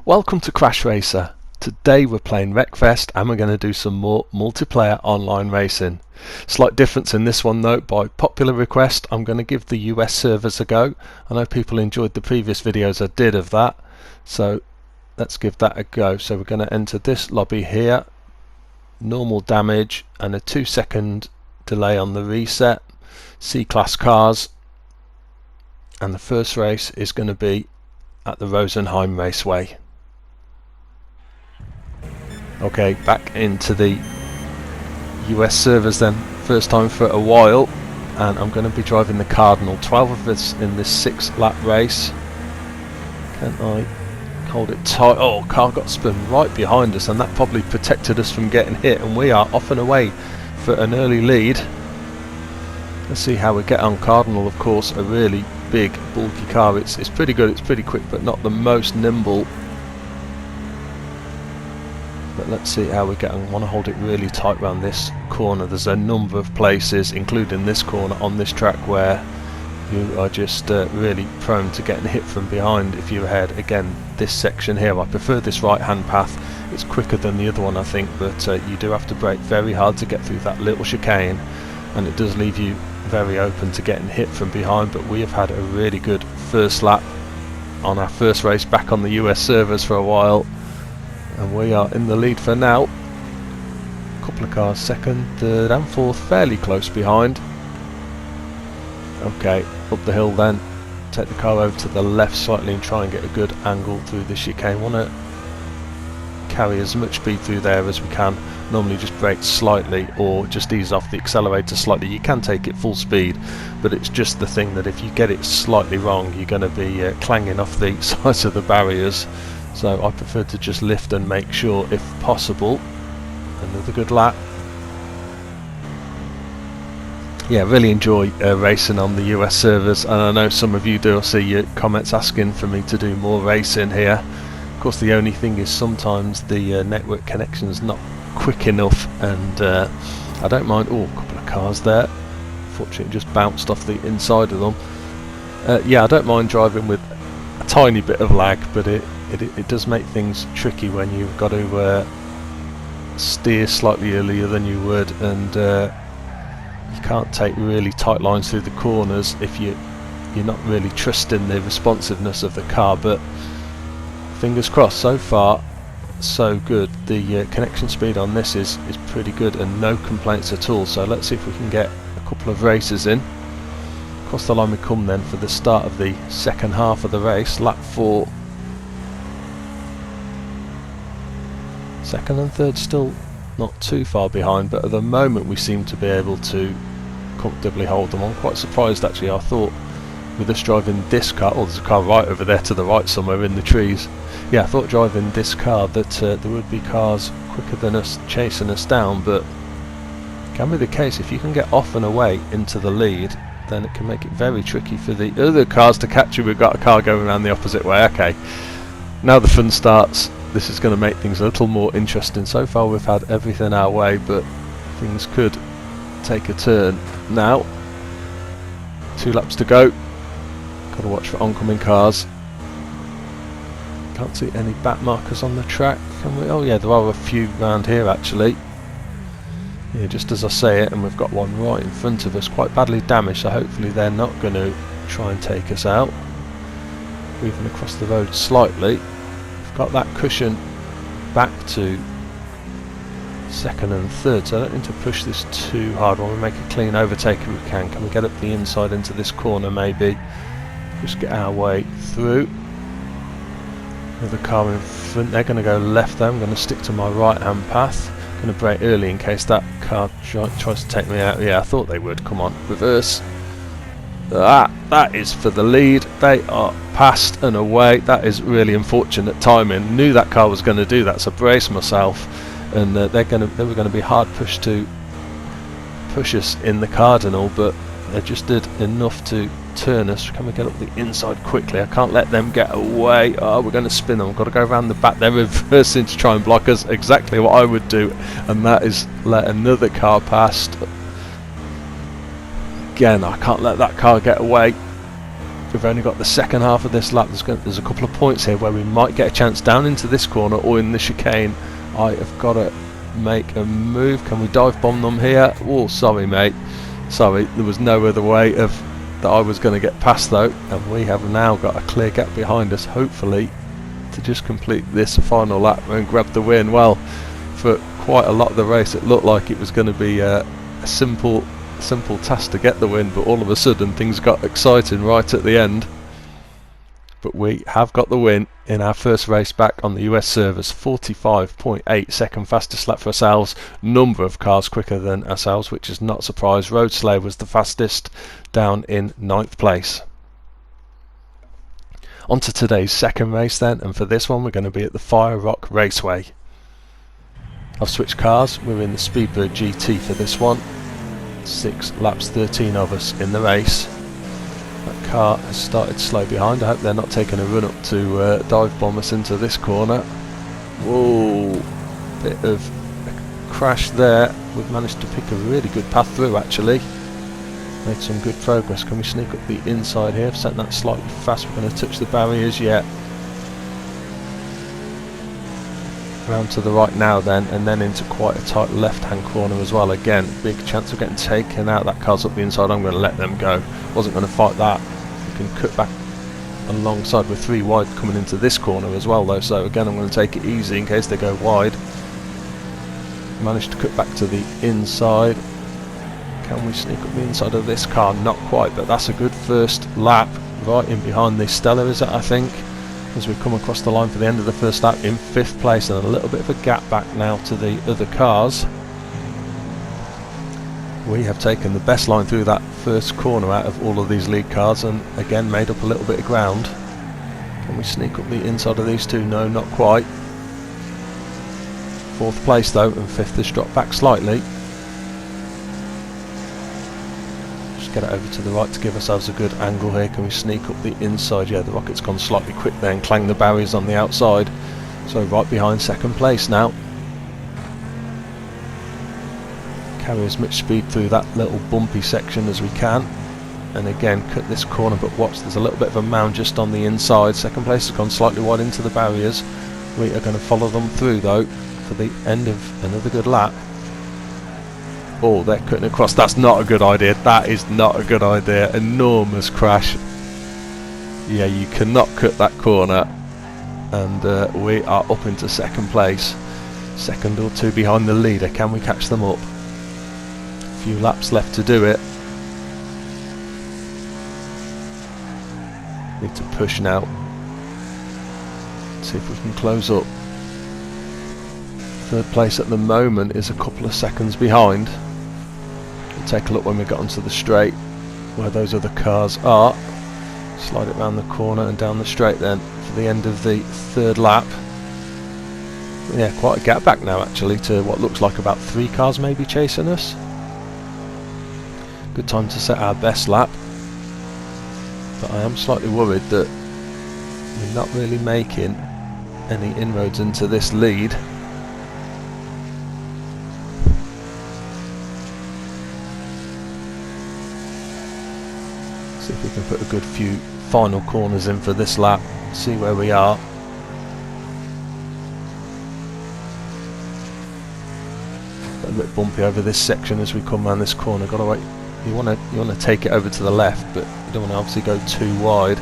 Welcome to CrashRacer. Today we're playing Wreckfest and we're going to do some more multiplayer online racing. Slight difference in this one though, by popular request I'm going to give the US servers a go. I know people enjoyed the previous videos I did of that, so let's give that a go. So we're going to enter this lobby here, normal damage and a 2-second delay on the reset, C-class cars, and the first race is going to be at the Rosenheim Raceway. Okay, back into the US servers then, first time for a while, and I'm going to be driving the Cardinal. 12 of us in this 6-lap race. Can I hold it tight? Oh, car got spun right behind us and that probably protected us from getting hit, and we are off and away for an early lead. Let's see how we get on. Cardinal, of course, a really big bulky car. It's pretty good, it's pretty quick, but not the most nimble. But let's see how we get on. I want to hold it really tight around this corner. There's a number of places, including this corner on this track, where you are just really prone to getting hit from behind if you're ahead. Again, this section here, I prefer this right hand path. It's quicker than the other one, I think, but you do have to brake very hard to get through that little chicane, and it does leave you very open to getting hit from behind. But we have had a really good first lap on our first race back on the US servers for a while, and we are in the lead for now. A couple of cars second, third and fourth fairly close behind. Okay, up the hill then, take the car over to the left slightly and try and get a good angle through the chicane. Want to carry as much speed through there as we can. Normally just brake slightly or just ease off the accelerator slightly. You can take it full speed, but it's just the thing that if you get it slightly wrong, you're going to be clanging off the sides of the barriers. So I prefer to just lift and make sure, if possible. Another good lap. Yeah, really enjoy racing on the US servers, and I know some of you do. I see your comments asking for me to do more racing here. Of course, the only thing is sometimes the network connection's not quick enough, and I don't mind. Oh, a couple of cars there. Fortunately, just bounced off the inside of them. Yeah, I don't mind driving with a tiny bit of lag, but it does make things tricky when you've got to steer slightly earlier than you would, and you can't take really tight lines through the corners if you're not really trusting the responsiveness of the car. But fingers crossed, so far so good. The connection speed on this is pretty good and no complaints at all. So let's see if we can get a couple of races in. Across the line we come then for the start of the second half of the race, lap 4. Second and third still not too far behind, but at the moment we seem to be able to comfortably hold them. I'm quite surprised actually. I thought with us driving this car, oh, there's a car right over there to the right somewhere in the trees. Yeah, I thought driving this car that there would be cars quicker than us chasing us down, but it can be the case. If you can get off and away into the lead, then it can make it very tricky for the other cars to catch you. We've got a car going around the opposite way. Okay, now the fun starts. This is going to make things a little more interesting. So far we've had everything our way, but things could take a turn now. 2 laps to go. Got to watch for oncoming cars. Can't see any back markers on the track, can we? Oh yeah, there are a few round here actually. Yeah, just as I say it, and we've got one right in front of us, quite badly damaged, so hopefully they're not going to try and take us out. Moving across the road slightly. We've got that cushion back to second and third, so I don't need to push this too hard. When we make a clean overtake if we can. Can we get up the inside into this corner maybe? Just get our way through. Another car in front, they're going to go left though. I'm going to stick to my right hand path. Going to brake early in case that car tries to take me out. Yeah, I thought they would. Come on, reverse. That is for the lead. They are past and away. That is really unfortunate timing. Knew that car was going to do that, so brace myself. And they were going to be hard pushed to push us in the Cardinal, but they just did enough to turn us. Can we get up the inside quickly? I can't let them get away. Oh, we're going to spin them. We've got to go around the back. They're reversing to try and block us. Exactly what I would do, and that is let another car past. Again, I can't let that car get away. We've only got the second half of this lap. There's a couple of points here where we might get a chance down into this corner or in the chicane. I have got to make a move. Can we dive bomb them here? Oh, sorry mate, sorry, there was no other way that I was going to get past though, and we have now got a clear gap behind us, hopefully to just complete this final lap and grab the win. Well, for quite a lot of the race it looked like it was going to be a simple task to get the win, but all of a sudden things got exciting right at the end. But we have got the win in our first race back on the US servers. 45.8 second fastest lap for ourselves. Number of cars quicker than ourselves, which is not a surprise. Road Slayer was the fastest, down in 9th place. On to today's second race then, and for this one we're going to be at the Fire Rock Raceway. I've switched cars. We're in the Speedbird GT for this one. 6 laps, 13 of us in the race. That car has started slow behind. I hope they're not taking a run up to dive bomb us into this corner. Whoa, bit of a crash there. We've managed to pick a really good path through actually. Made some good progress. Can we sneak up the inside here? I've set that slightly fast. We're going to touch the barriers yet. Round to the right now then, and then into quite a tight left hand corner as well. Again, big chance of getting taken out. That car's up the inside. I'm going to let them go. Wasn't going to fight that. We can cut back alongside with 3 wide coming into this corner as well though, so again I'm going to take it easy in case they go wide. Managed to cut back to the inside. Can we sneak up the inside of this car? Not quite, but that's a good first lap. Right in behind the Stella is it, I think, as we come across the line for the end of the first lap in 5th place, and a little bit of a gap back now to the other cars. We have taken the best line through that first corner out of all of these lead cars, and again made up a little bit of ground. Can we sneak up the inside of these two? No, not quite. 4th place though, and 5th has dropped back slightly. Get it over to the right to give ourselves a good angle here. Can we sneak up the inside? Yeah, the rocket's gone slightly quick there and clanged the barriers on the outside, so right behind 2nd place now. Carry as much speed through that little bumpy section as we can, and again cut this corner, but watch, there's a little bit of a mound just on the inside. 2nd place has gone slightly wide into the barriers. We are going to follow them through though for the end of another good lap. Oh, they're cutting across. That's not a good idea. That is not a good idea. Enormous crash. Yeah, you cannot cut that corner. And we are up into 2nd place. 2nd or 2 behind the leader. Can we catch them up? A few laps left to do it. Need to push now. See if we can close up. 3rd place at the moment is a couple of seconds behind. We'll take a look when we get onto the straight where those other cars are. Slide it round the corner and down the straight then for the end of the 3rd lap. Yeah, quite a gap back now actually to what looks like about 3 cars maybe chasing us. Good time to set our best lap, but I am slightly worried that we're not really making any inroads into this lead. See if we can put a good few final corners in for this lap, see where we are. A little bit bumpy over this section as we come around this corner. Got to wait. You want to take it over to the left, but you don't want to obviously go too wide.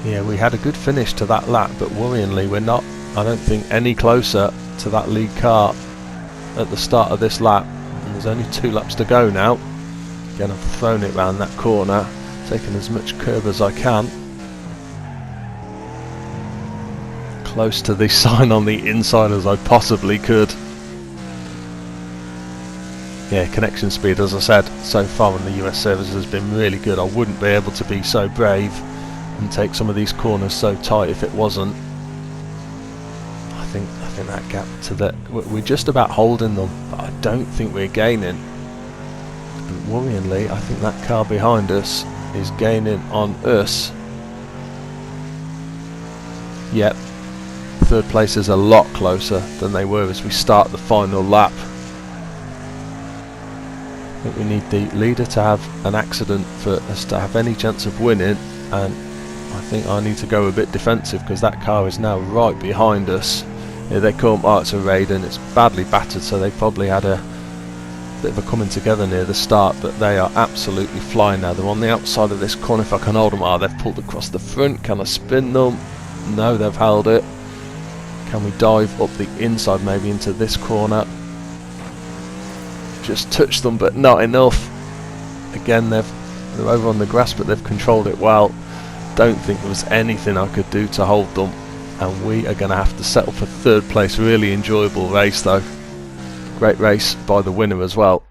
Yeah, we had a good finish to that lap, but worryingly we're not, I don't think, any closer to that lead car at the start of this lap, and there's only 2 laps to go now. Again, I've thrown it round that corner, taking as much curve as I can. Close to the sign on the inside as I possibly could. Yeah, connection speed, as I said, so far on the US servers has been really good. I wouldn't be able to be so brave and take some of these corners so tight if it wasn't. I think that gap to the, we're just about holding them, but I don't think we're gaining. And worryingly, I think that car behind us is gaining on us. Yep, 3rd place is a lot closer than they were as we start the final lap. think we need the leader to have an accident for us to have any chance of winning, and I think I need to go a bit defensive because that car is now right behind us. Here they come. Oh, it's a Raiden. It's badly battered, so they probably had a bit of a coming together near the start, but they are absolutely flying now. They're on the outside of this corner. If I can hold them. Oh, they've pulled across the front. Can I spin them? No, they've held it. Can we dive up the inside maybe into this corner? Just touch them, but not enough. Again, they're over on the grass, but they've controlled it well. Don't think there was anything I could do to hold them, and we are going to have to settle for third place. Really enjoyable race though. Great race by the winner as well.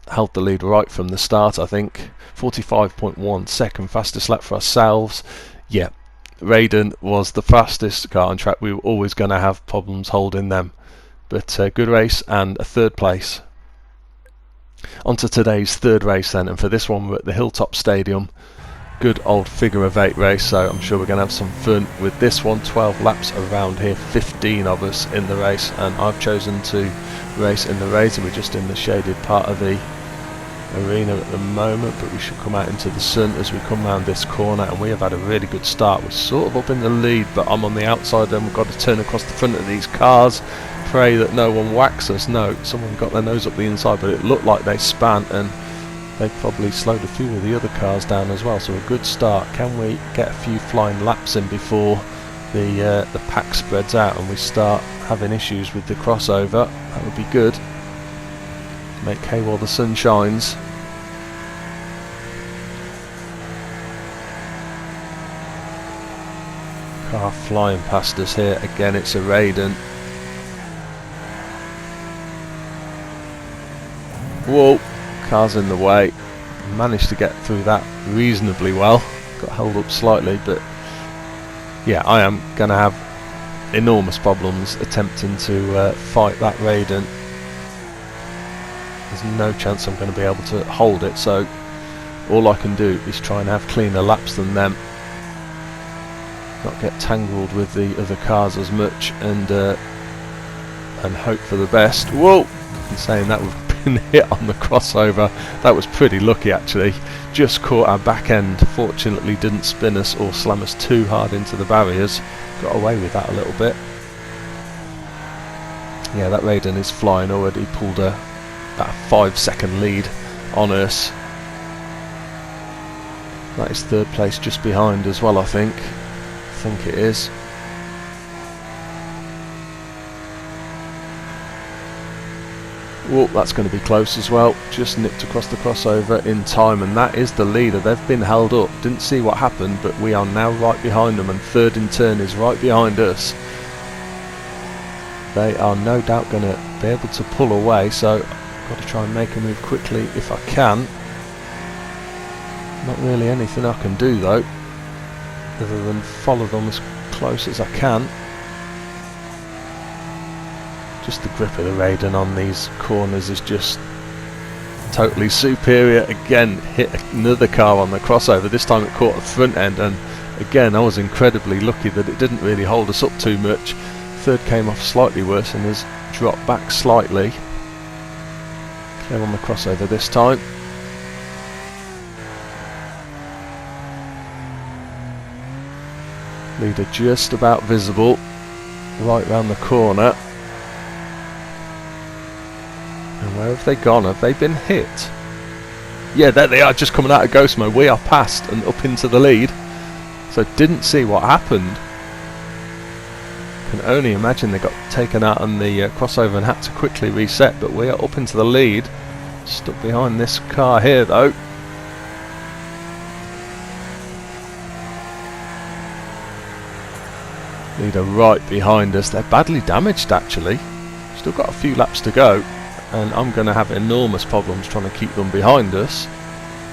Held the lead right from the start, I think. 45.1 second fastest lap for ourselves. Yeah, Raiden was the fastest car on track. We were always going to have problems holding them, but good race and a third place. On to today's third race then, and for this one we're at the Hilltop Stadium. Good old figure of 8 race, so I'm sure we're going to have some fun with this one. 12 laps around here, 15 of us in the race, and I've chosen to race in the Razor. We're just in the shaded part of the arena at the moment, but we should come out into the sun as we come round this corner, and we have had a really good start. We're sort of up in the lead, but I'm on the outside, and we've got to turn across the front of these cars. Pray that no one whacks us. No, someone got their nose up the inside, but it looked like they span, and they probably slowed a few of the other cars down as well. So a good start. Can we get a few flying laps in before the pack spreads out and we start having issues with the crossover? That would be good. Make hay while the sun shines. Car flying past us here. Again, it's a Raiden. Whoa, car's in the way. Managed to get through that reasonably well. Got held up slightly, but yeah, I am going to have enormous problems attempting to fight that Raiden. There's no chance I'm going to be able to hold it, so all I can do is try and have cleaner laps than them. Not get tangled with the other cars as much, and hope for the best. Whoa! In saying that, we've been hit on the crossover. That was pretty lucky actually. Just caught our back end. Fortunately didn't spin us or slam us too hard into the barriers. Got away with that a little bit. Yeah, that Raiden is flying already. Pulled about a 5-second lead on us. That is third place just behind as well, I think. I think it is. Whoa, that's going to be close as well. Just nipped across the crossover in time, and that is the leader. They've been held up. Didn't see what happened, but we are now right behind them, and third in turn is right behind us. They are no doubt going to be able to pull away, so I've got to try and make a move quickly if I can. Not really anything I can do though, other than follow them as close as I can. Just the grip of the Raiden on these corners is just totally superior. Again, hit another car on the crossover. This time it caught the front end, and again I was incredibly lucky that it didn't really hold us up too much. Third came off slightly worse and has dropped back slightly. Clear on the crossover this time. Leader just about visible right round the corner. And where have they gone? Have they been hit? Yeah, there they are, just coming out of ghost mode. We are past and up into the lead. So didn't see what happened. Can only imagine they got taken out on the crossover and had to quickly reset. But we are up into the lead. Stuck behind this car here though. Leader right behind us. They're badly damaged actually. Still got a few laps to go, and I'm going to have enormous problems trying to keep them behind us.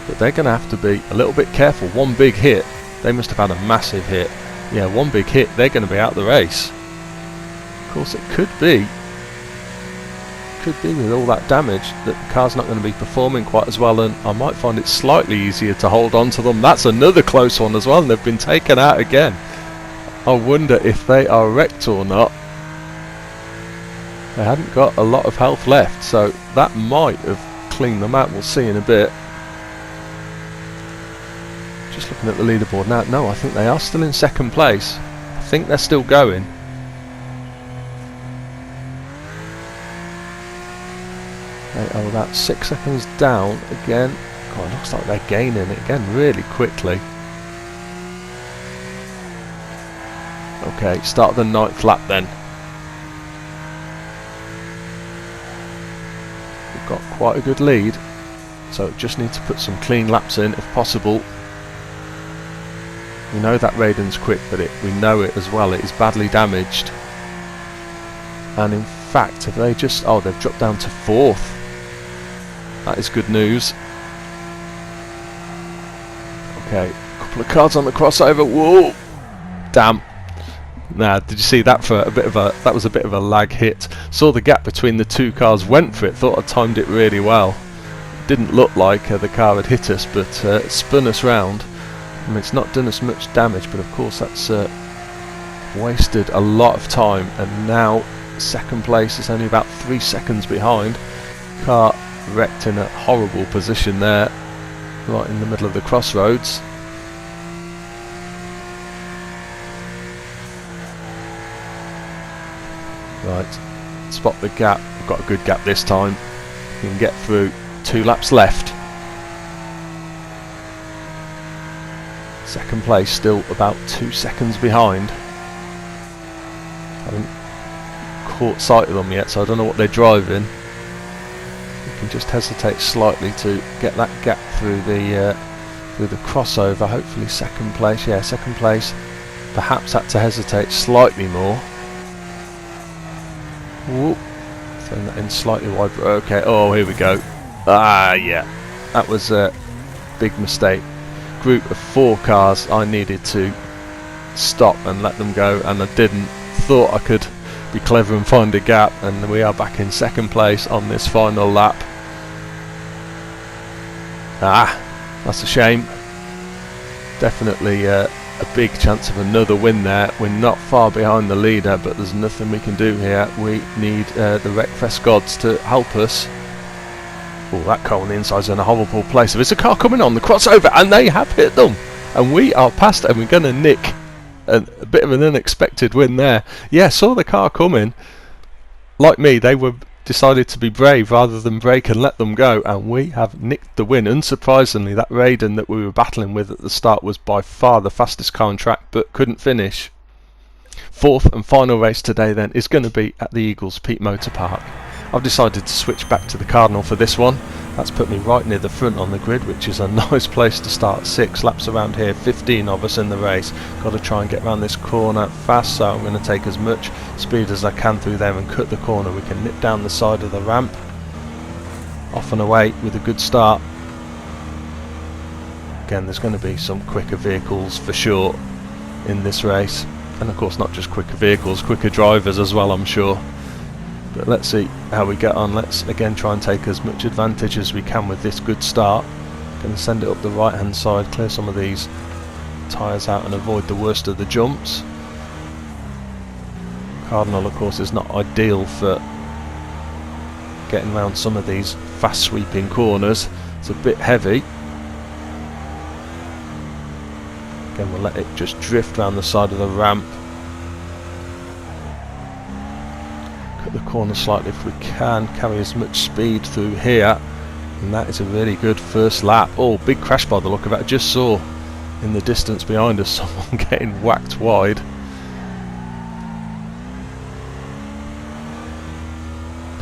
But they're going to have to be a little bit careful. One big hit. They must have had a massive hit. Yeah, one big hit. They're going to be out of the race. Of course it could be. Could be with all that damage that the car's not going to be performing quite as well, and I might find it slightly easier to hold on to them. That's another close one as well, and they've been taken out again. I wonder if they are wrecked or not. They hadn't got a lot of health left, so that might have clean them out. We'll see in a bit. Just looking at the leaderboard now. No, I think they are still in second place. I think they're still going. They are about 6 seconds down again. God, it looks like they're gaining it again really quickly. Okay, start the 9th lap then. We've got quite a good lead, so just need to put some clean laps in if possible. We know that Raiden's quick, but we know it as well. It is badly damaged. And in fact, have they just... oh, they've dropped down to 4th. That is good news. Okay, a couple of cars on the crossover. Whoa! Damn. Nah, did you see that for a bit of a... that was a bit of a lag hit. Saw the gap between the two cars, went for it, thought I timed it really well. Didn't look like the car had hit us, but it spun us round. I mean, it's not done us much damage, but of course that's wasted a lot of time. And now second place is only about 3 seconds behind. Car wrecked in a horrible position there, right in the middle of the crossroads. Right, spot the gap. We've got a good gap this time. We can get through. 2 laps left. Second place still about 2 seconds behind. Haven't caught sight of them yet, so I don't know what they're driving. We can just hesitate slightly to get that gap through the crossover. Hopefully second place. Yeah, second place. Perhaps had to hesitate slightly more. Whoop. Throwing that in slightly wide. Okay. Oh, here we go. Ah, yeah. That was a big mistake. Group of 4 cars. I needed to stop and let them go, and I didn't. Thought I could be clever and find a gap, and we are back in second place on this final lap. Ah, that's a shame. Definitely a big chance of another win there. We're not far behind the leader, but there's nothing we can do here. We need the Wreckfest gods to help us. Oh, that car on the inside's in a horrible place. There's a car coming on the crossover, and they have hit them, and we are past, and we're going to nick a bit of an unexpected win there. Yeah, saw the car coming. Like me, they were decided to be brave rather than brake and let them go, and we have nicked the win. Unsurprisingly, that Raiden that we were battling with at the start was by far the fastest car on track, but couldn't finish. 4th and final race today then is going to be at the Eagles Peak Motor Park. I've decided to switch back to the Cardinal for this one. That's put me right near the front on the grid, which is a nice place to start. 6 laps around here, 15 of us in the race. Got to try and get around this corner fast, so I'm going to take as much speed as I can through there and cut the corner. We can nip down the side of the ramp. Off and away with a good start. Again, there's going to be some quicker vehicles for sure in this race. And of course not just quicker vehicles, quicker drivers as well, I'm sure. But let's see how we get on. Let's again try and take as much advantage as we can with this good start. Going to send it up the right hand side, clear some of these tyres out and avoid the worst of the jumps. Cardinal of course is not ideal for getting around some of these fast sweeping corners. It's a bit heavy. Again, we'll let it just drift around the side of the ramp. Cut the corner slightly if we can, carry as much speed through here, and that is a really good first lap. Oh, big crash by the look of it. I just saw in the distance behind us someone getting whacked wide.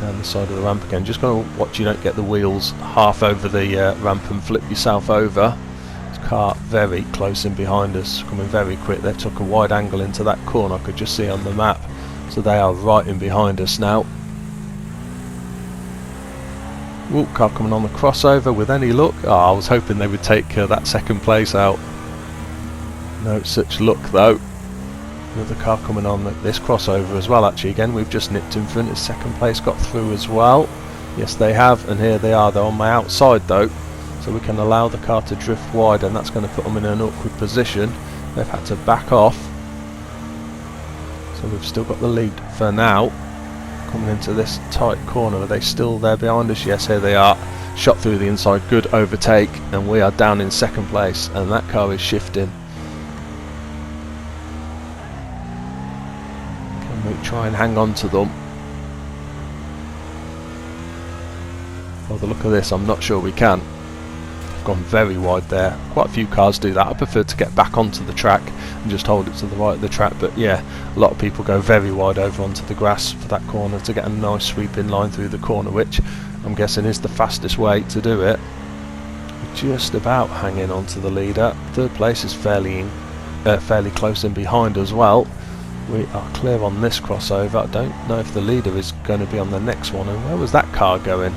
Down the side of the ramp again. Just going to watch you don't get the wheels half over the ramp and flip yourself over. This car very close in behind us, coming very quick. They took a wide angle into that corner, I could just see on the map. So they are right in behind us now. Whoop, car coming on the crossover with any luck. Oh, I was hoping they would take that second place out. No such luck though. Another car coming on this crossover as well actually. Again, we've just nipped in front. His second place got through as well. Yes, they have, and here they are. They're on my outside though. So we can allow the car to drift wide, and that's going to put them in an awkward position. They've had to back off. So we've still got the lead for now. Coming into this tight corner, are they still there behind us? Yes, here they are. shot through the inside, good overtake, and we are down in second place, and that car is shifting. Can we try and hang on to them? By the look of this, I'm not sure we can. I've gone very wide there. Quite a few cars do that. I prefer to get back onto the track and just hold it to the right of the track, but yeah, a lot of people go very wide over onto the grass for that corner to get a nice sweeping line through the corner, which I'm guessing is the fastest way to do it. We're just about hanging on to the leader. Third place is fairly close in behind as well. We are clear on this crossover. I don't know if the leader is going to be on the next one. And where was that car going?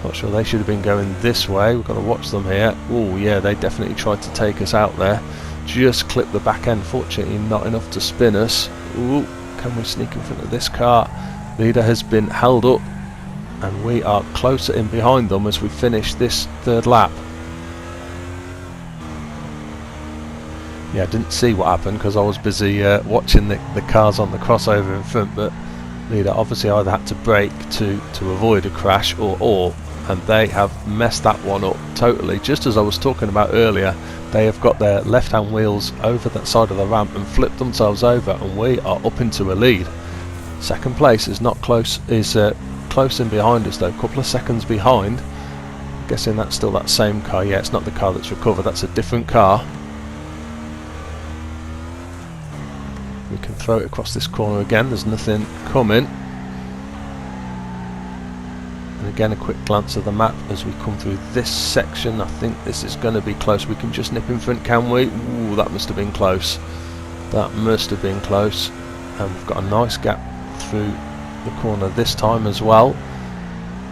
Not sure. They should have been going this way. We've got to watch them here. Oh yeah, they definitely tried to take us out there. Just clipped the back end. Fortunately not enough to spin us. Ooh, can we sneak in front of this car? Leader has been held up, and we are closer in behind them as we finish this third lap. Yeah, I didn't see what happened because I was busy watching the cars on the crossover in front, but leader obviously either had to brake to avoid a crash and they have messed that one up totally. Just as I was talking about earlier, they have got their left hand wheels over that side of the ramp and flipped themselves over, and we are up into a lead. Second place is not close, is close in behind us though, a couple of seconds behind. I'm guessing that's still that same car. Yeah, it's not the car that's recovered, that's a different car. We can throw it across this corner again, there's nothing coming. And again a quick glance of the map as we come through this section. I think this is going to be close. We can just nip in front, can we? Ooh, that must have been close. That must have been close. And we've got a nice gap through the corner this time as well.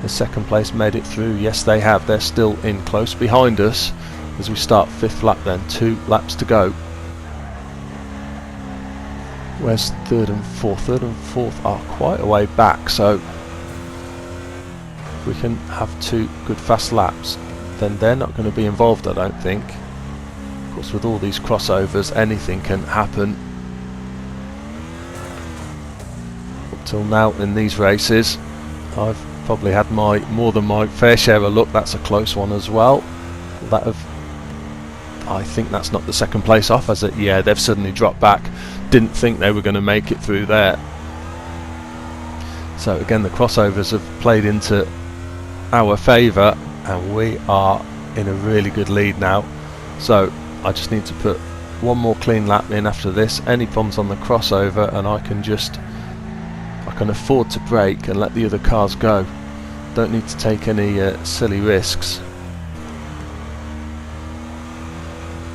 The second place made it through. Yes, they have. They're still in close behind us as we start fifth lap then. 2 laps to go. Where's third and fourth? Third and fourth are quite a way back, so if we can have 2 good fast laps, then they're not going to be involved, I don't think. Of course, with all these crossovers, anything can happen. Up till now in these races, I've probably had more than my fair share of luck. That's a close one as well. I think that's not the second place off, as it? Yeah, they've suddenly dropped back. Didn't think they were going to make it through there. So again, the crossovers have played into our favour, and we are in a really good lead now. So I just need to put one more clean lap in after this. Any problems on the crossover, and I can afford to brake and let the other cars go. Don't need to take any silly risks.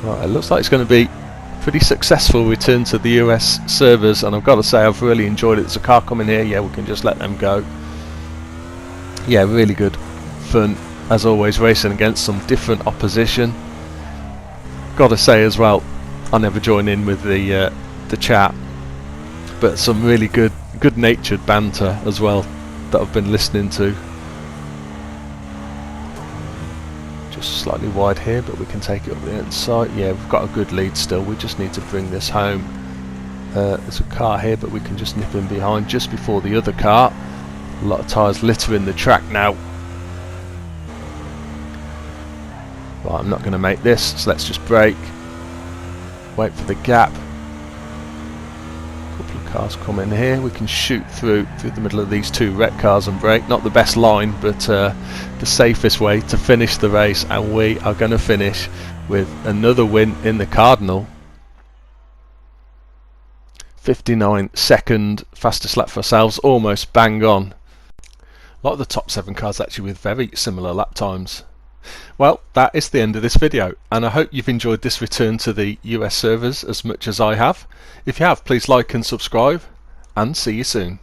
Right, it looks like it's going to be a pretty successful return to the US servers, and I've got to say I've really enjoyed it. There's a car coming here, yeah, we can just let them go. Yeah, really good fun as always, racing against some different opposition. Got to say as well, I never join in with the chat, but some really good-natured banter as well that I've been listening to. Slightly wide here, but we can take it up the inside. Yeah, we've got a good lead still. We just need to bring this home. There's a car here, but we can just nip in behind just before the other car. A lot of tyres littering the track now. Right, I'm not going to make this, so let's just brake. Wait for the gap. A couple of cars come in here. We can shoot through the middle of these 2 wreck cars and brake. Not the best line, but the safest way to finish the race, and we are going to finish with another win in the Cardinal. 59-second fastest lap for ourselves, almost bang on. A lot of the top 7 cars actually with very similar lap times. Well, that is the end of this video, and I hope you've enjoyed this return to the US servers as much as I have. If you have, please like and subscribe, and see you soon.